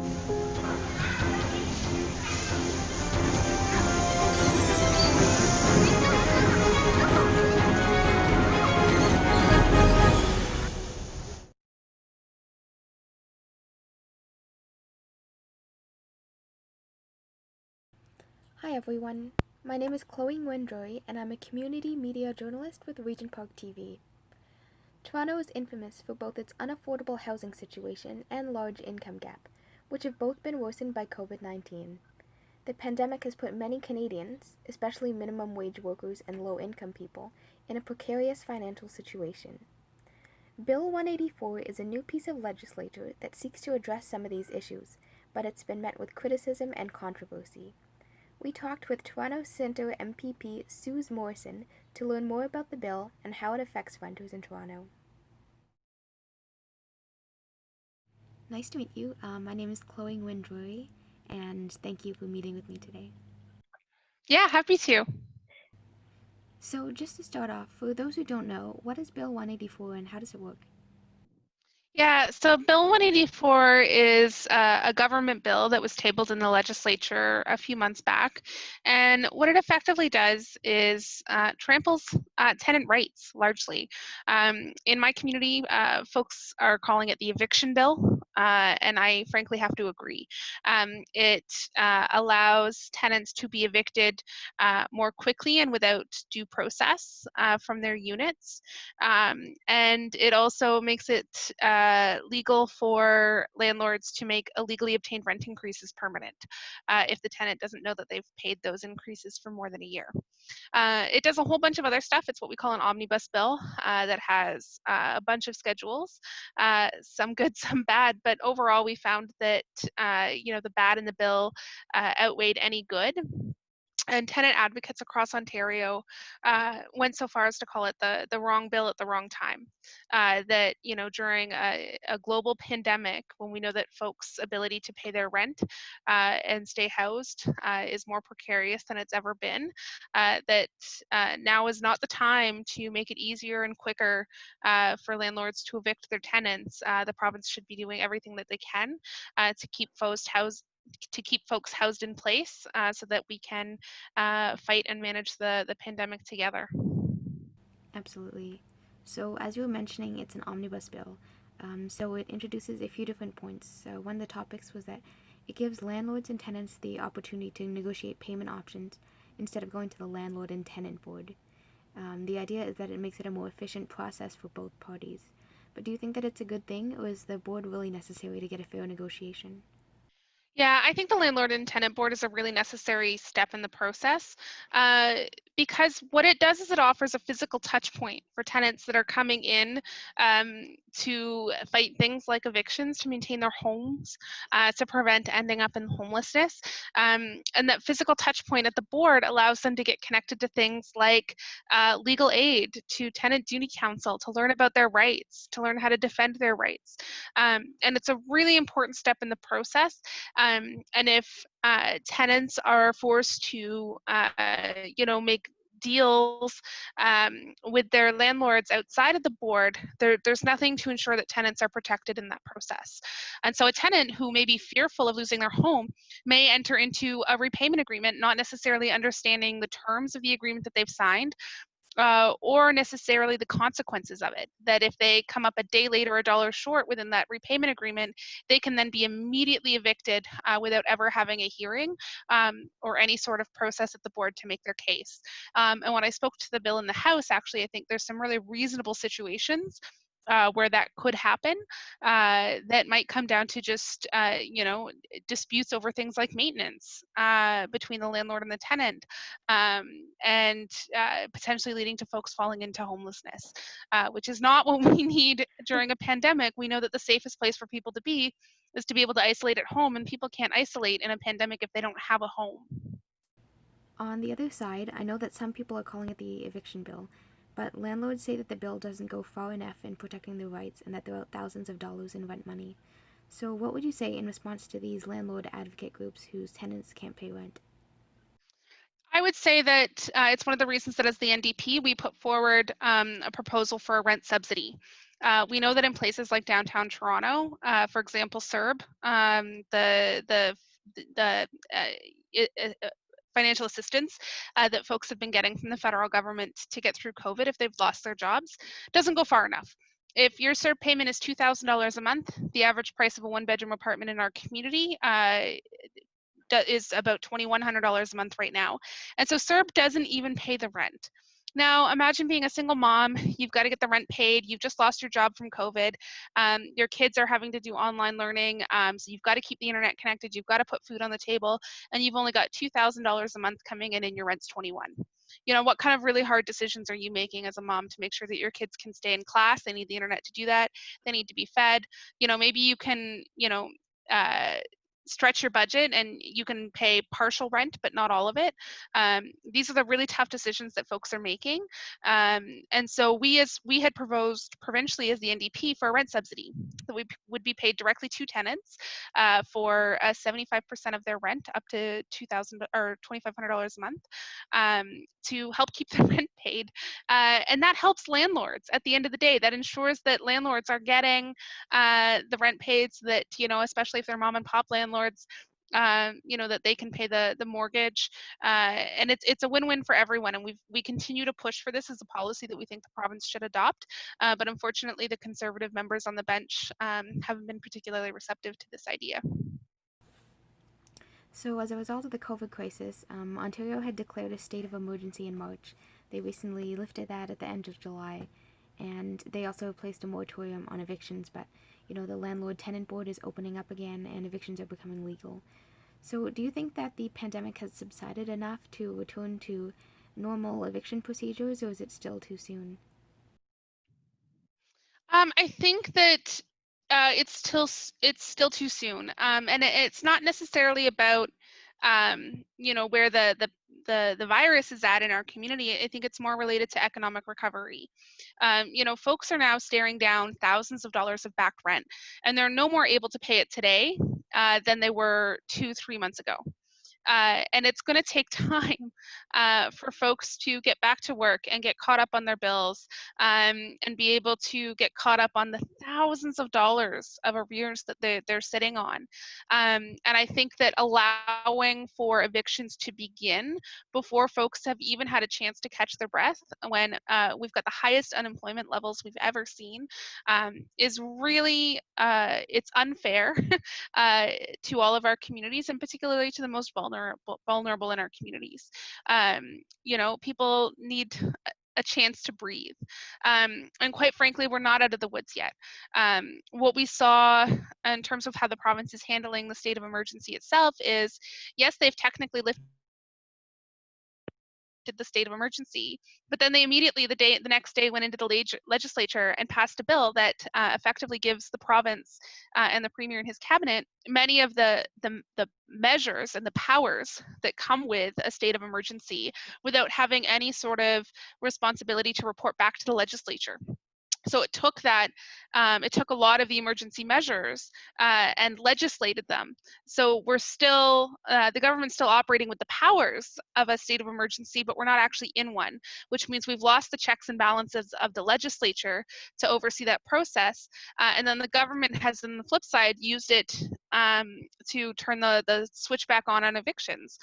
Hi everyone, my name is Chloe Nguyen, and I'm a community media journalist with Regent Park TV. Toronto is infamous for both its unaffordable housing situation and large income gap, which have both been worsened by COVID-19. The pandemic has put many Canadians, especially minimum wage workers and low-income people, in a precarious financial situation. Bill 184 is a new piece of legislation that seeks to address some of these issues, but it's been met with criticism and controversy. We talked with Toronto Centre MPP Suze Morrison to learn more about the bill and how it affects renters in Toronto. Nice to meet you. My name is Chloe Nguyen, and thank you for meeting with me today. Yeah, happy to. So just to start off, for those who don't know, what is Bill 184 and how does it work? Yeah, so Bill 184 is a government bill that was tabled in the legislature a few months back. And what it effectively does is tramples tenant rights largely. In my community, folks are calling it the Eviction Bill, and I frankly have to agree. It allows tenants to be evicted more quickly and without due process from their units. And it also makes it legal for landlords to make illegally obtained rent increases permanent if the tenant doesn't know that they've paid those increases for more than a year. It does a whole bunch of other stuff. It's what we call an omnibus bill that has a bunch of schedules, some good, some bad, but overall we found that the bad in the bill outweighed any good. And tenant advocates across Ontario went so far as to call it the wrong bill at the wrong time. That during a global pandemic, when we know that folks' ability to pay their rent and stay housed is more precarious than it's ever been, that now is not the time to make it easier and quicker for landlords to evict their tenants. The province should be doing everything that they can to keep folks housed in place so that we can fight and manage the pandemic together. Absolutely. So as you were mentioning, it's an omnibus bill. So it introduces a few different points. One of the topics was that it gives landlords and tenants the opportunity to negotiate payment options instead of going to the landlord and tenant board. The idea is that it makes it a more efficient process for both parties. But do you think that it's a good thing, or is the board really necessary to get a fair negotiation? Yeah, I think the landlord and tenant board is a really necessary step in the process because what it does is it offers a physical touch point for tenants that are coming in to fight things like evictions, to maintain their homes, to prevent ending up in homelessness. And that physical touch point at the board allows them to get connected to things like legal aid, to tenant duty counsel, to learn about their rights, to learn how to defend their rights. And it's a really important step in the process. And if tenants are forced to, make deals with their landlords outside of the board, there's nothing to ensure that tenants are protected in that process. And so a tenant who may be fearful of losing their home may enter into a repayment agreement, not necessarily understanding the terms of the agreement that they've signed, or necessarily the consequences of it. That if they come up a day late or a dollar short within that repayment agreement, they can then be immediately evicted without ever having a hearing or any sort of process at the board to make their case. And when I spoke to the bill in the House, actually, I think there's some really reasonable situations where that could happen that might come down to just disputes over things like maintenance between the landlord and the tenant, and potentially leading to folks falling into homelessness, which is not what we need during a pandemic. We know that the safest place for people to be is to be able to isolate at home, and people can't isolate in a pandemic if they don't have a home. On the other side, I know that some people are calling it the eviction bill, but landlords say that the bill doesn't go far enough in protecting their rights and that there are thousands of dollars in rent money. So, what would you say in response to these landlord advocate groups whose tenants can't pay rent? I would say that it's one of the reasons that as the NDP, we put forward a proposal for a rent subsidy. We know that in places like downtown Toronto, for example, CERB, the i- i- uh, financial assistance that folks have been getting from the federal government to get through COVID if they've lost their jobs doesn't go far enough. If your CERB payment is $2,000 a month, the average price of a one-bedroom apartment in our community is about $2,100 a month right now. And so CERB doesn't even pay the rent. Now, imagine being a single mom, you've got to get the rent paid, you've just lost your job from COVID, your kids are having to do online learning, so you've got to keep the internet connected, you've got to put food on the table, and you've only got $2,000 a month coming in and your rent's 21. You know, what kind of really hard decisions are you making as a mom to make sure that your kids can stay in class? They need the internet to do that, they need to be fed. You know, maybe you can, uh, stretch your budget and you can pay partial rent but not all of it. These are the really tough decisions that folks are making, and so we had proposed provincially as the NDP for a rent subsidy that we would be paid directly to tenants for 75% of their rent up to $2,000 or $2,500 a month, to help keep the rent paid, and that helps landlords at the end of the day. That ensures that landlords are getting the rent paid so that, especially if they're mom and pop landlords, that they can pay the mortgage, and it's a win-win for everyone. And we continue to push for this as a policy that we think the province should adopt, but unfortunately, the Conservative members on the bench haven't been particularly receptive to this idea. So, as a result of the COVID crisis, Ontario had declared a state of emergency in March. They recently lifted that at the end of July, and they also placed a moratorium on evictions. But the landlord-tenant board is opening up again, and evictions are becoming legal. So, do you think that the pandemic has subsided enough to return to normal eviction procedures, or is it still too soon? I think that it's still too soon, and it's not necessarily about where the virus is at in our community. I think it's more related to economic recovery. Folks are now staring down thousands of dollars of back rent, and they're no more able to pay it today than they were 2-3 months ago. And it's going to take time for folks to get back to work and get caught up on their bills, and be able to get caught up on the thousands of dollars of arrears that they're sitting on. And I think that allowing for evictions to begin before folks have even had a chance to catch their breath, when we've got the highest unemployment levels we've ever seen, is really it's unfair uh, to all of our communities, and particularly to the most vulnerable in our communities. People need a chance to breathe. And quite frankly, we're not out of the woods yet. What we saw in terms of how the province is handling the state of emergency itself is, yes, they've technically lifted the state of emergency, but then they immediately the next day went into the legislature and passed a bill that effectively gives the province and the premier and his cabinet many of the measures and the powers that come with a state of emergency without having any sort of responsibility to report back to the legislature. So it took a lot of the emergency measures and legislated them. So the government's still operating with the powers of a state of emergency, but we're not actually in one, which means we've lost the checks and balances of the legislature to oversee that process. And then the government has, on the flip side, used it to turn the switch back on evictions,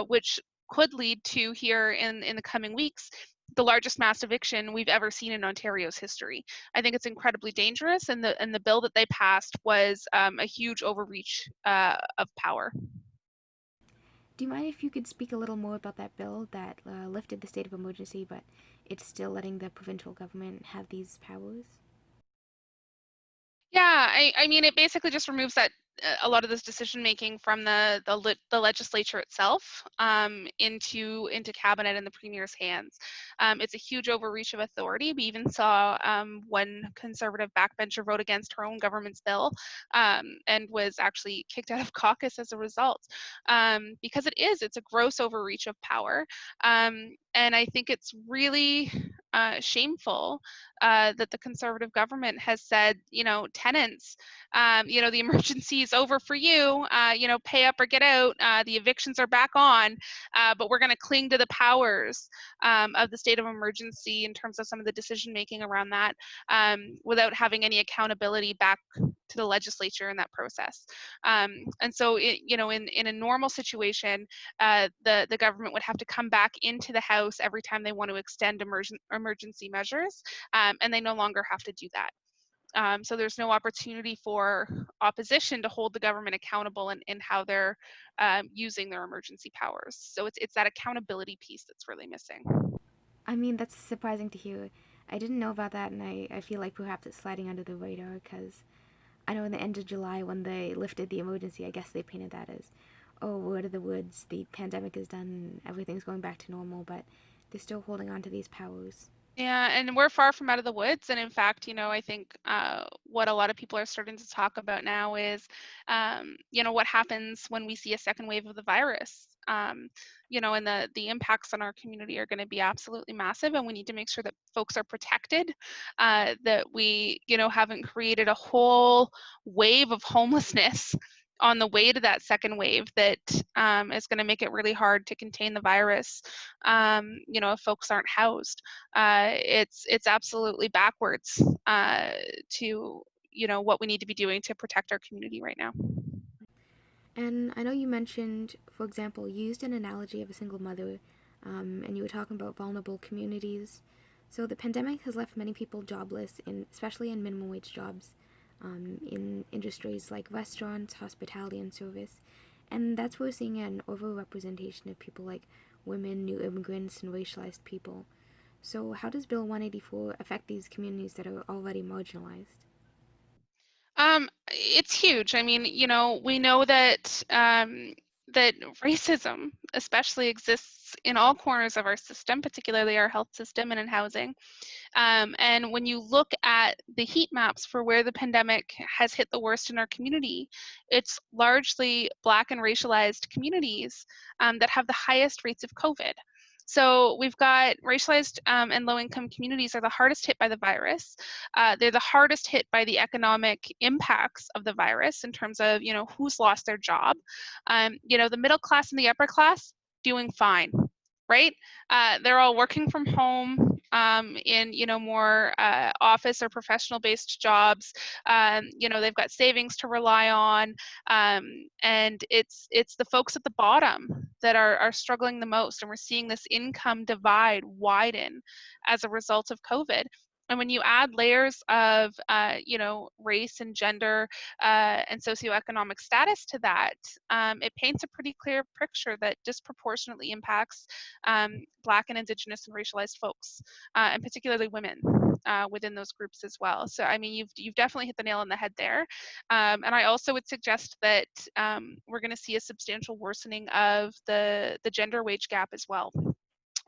which could lead to, here in the coming weeks, the largest mass eviction we've ever seen in Ontario's history. I think it's incredibly dangerous, and the bill that they passed was a huge overreach of power. Do you mind if you could speak a little more about that bill that lifted the state of emergency, but it's still letting the provincial government have these powers? Yeah, I mean, it basically just removes that a lot of this decision making from the legislature itself, into cabinet and the premier's hands. It's a huge overreach of authority. We even saw one conservative backbencher vote against her own government's bill, and was actually kicked out of caucus as a result, because it's a gross overreach of power, and I think it's really shameful that the Conservative government has said, tenants, the emergency is over for you, pay up or get out, the evictions are back on, but we're going to cling to the powers of the state of emergency in terms of some of the decision making around that, without having any accountability back to the legislature in that process. And so, in a normal situation, the government would have to come back into the House every time they want to extend emergency measures, and they no longer have to do that. So there's no opportunity for opposition to hold the government accountable in how they're using their emergency powers. So it's that accountability piece that's really missing. I mean, that's surprising to hear. I didn't know about that, and I feel like perhaps it's sliding under the radar because I know in the end of July when they lifted the emergency, I guess they painted that as, oh, we're out of the woods, the pandemic is done, everything's going back to normal, but they're still holding on to these powers. Yeah, and we're far from out of the woods. And in fact, I think what a lot of people are starting to talk about now is, what happens when we see a second wave of the virus. And the impacts on our community are going to be absolutely massive, and we need to make sure that folks are protected, that we, haven't created a whole wave of homelessness on the way to that second wave that is going to make it really hard to contain the virus, if folks aren't housed. It's absolutely backwards to what we need to be doing to protect our community right now. And I know you mentioned, for example, you used an analogy of a single mother, and you were talking about vulnerable communities. So the pandemic has left many people jobless, especially in minimum wage jobs, in industries like restaurants, hospitality, and service. And that's where we're seeing an overrepresentation of people like women, new immigrants, and racialized people. So how does Bill 184 affect these communities that are already marginalized? It's huge. I mean, we know that that racism especially exists in all corners of our system, particularly our health system and in housing. And when you look at the heat maps for where the pandemic has hit the worst in our community, it's largely Black and racialized communities that have the highest rates of COVID. So we've got racialized and low-income communities are the hardest hit by the virus. They're the hardest hit by the economic impacts of the virus in terms of, who's lost their job. The middle class and the upper class doing fine, right? They're all working from home in more office or professional based jobs. They've got savings to rely on, and it's the folks at the bottom that are struggling the most, and we're seeing this income divide widen as a result of COVID. And when you add layers of, race and gender and socioeconomic status to that, it paints a pretty clear picture that disproportionately impacts Black and Indigenous and racialized folks, and particularly women within those groups as well. So, I mean, you've definitely hit the nail on the head there. And I also would suggest that we're going to see a substantial worsening of the gender wage gap as well.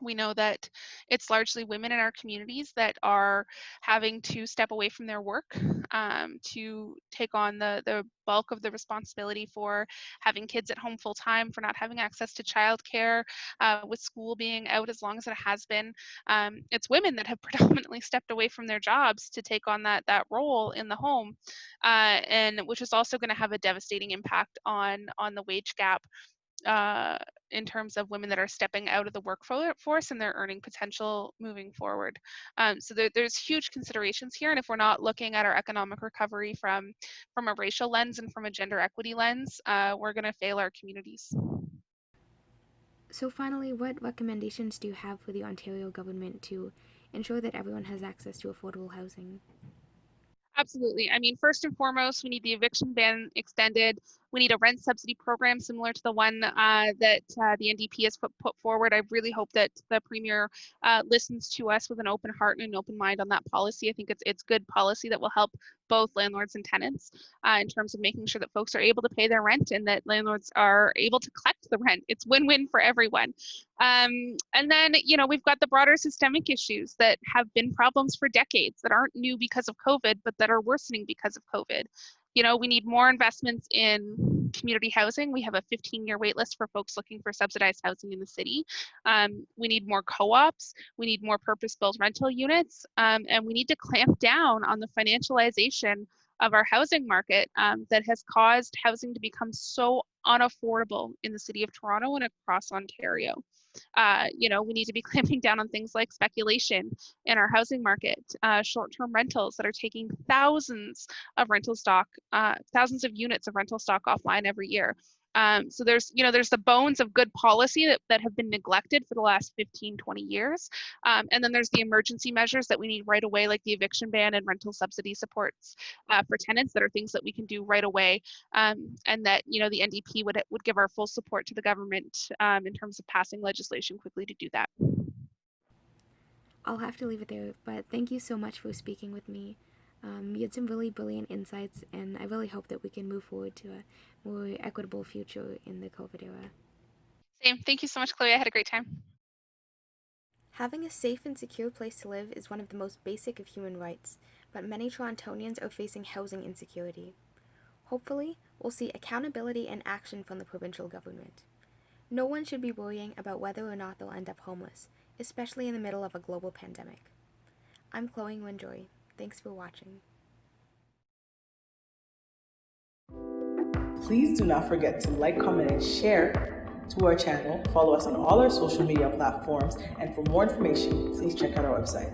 We know that it's largely women in our communities that are having to step away from their work to take on the bulk of the responsibility for having kids at home full time, for not having access to childcare, with school being out as long as it has been. It's women that have predominantly stepped away from their jobs to take on that role in the home, and which is also going to have a devastating impact on the wage gap uh, in terms of women that are stepping out of the workforce and their earning potential moving forward. So there's huge considerations here, and if we're not looking at our economic recovery from a racial lens and from a gender equity lens, we're going to fail our communities. So finally, what recommendations do you have for the Ontario government to ensure that everyone has access to affordable housing? Absolutely. I mean, first and foremost, we need the eviction ban extended. We need a rent subsidy program similar to the one that the NDP has put forward. I really hope that the Premier listens to us with an open heart and an open mind on that policy. I think it's good policy that will help both landlords and tenants in terms of making sure that folks are able to pay their rent and that landlords are able to collect the rent. It's win-win for everyone. And then, we've got the broader systemic issues that have been problems for decades that aren't new because of COVID, but that are worsening because of COVID. We need more investments in community housing. We have a 15-year wait list for folks looking for subsidized housing in the city. We need more co-ops. We need more purpose-built rental units. And we need to clamp down on the financialization of our housing market that has caused housing to become so unaffordable in the city of Toronto and across Ontario. We need to be clamping down on things like speculation in our housing market, short-term rentals that are taking thousands of thousands of units of rental stock offline every year. So there's the bones of good policy that have been neglected for the last 15, 20 years. And then there's the emergency measures that we need right away, like the eviction ban and rental subsidy supports for tenants that are things that we can do right away. And that, the NDP would give our full support to the government in terms of passing legislation quickly to do that. I'll have to leave it there, but thank you so much for speaking with me. You had some really brilliant insights, and I really hope that we can move forward to a more equitable future in the COVID era. Same. Thank you so much, Chloe. I had a great time. Having a safe and secure place to live is one of the most basic of human rights, but many Torontonians are facing housing insecurity. Hopefully, we'll see accountability and action from the provincial government. No one should be worrying about whether or not they'll end up homeless, especially in the middle of a global pandemic. I'm Chloe Windroy. Thanks for watching. Please do not forget to like, comment, and share to our channel. Follow us on all our social media platforms. And for more information, please check out our website.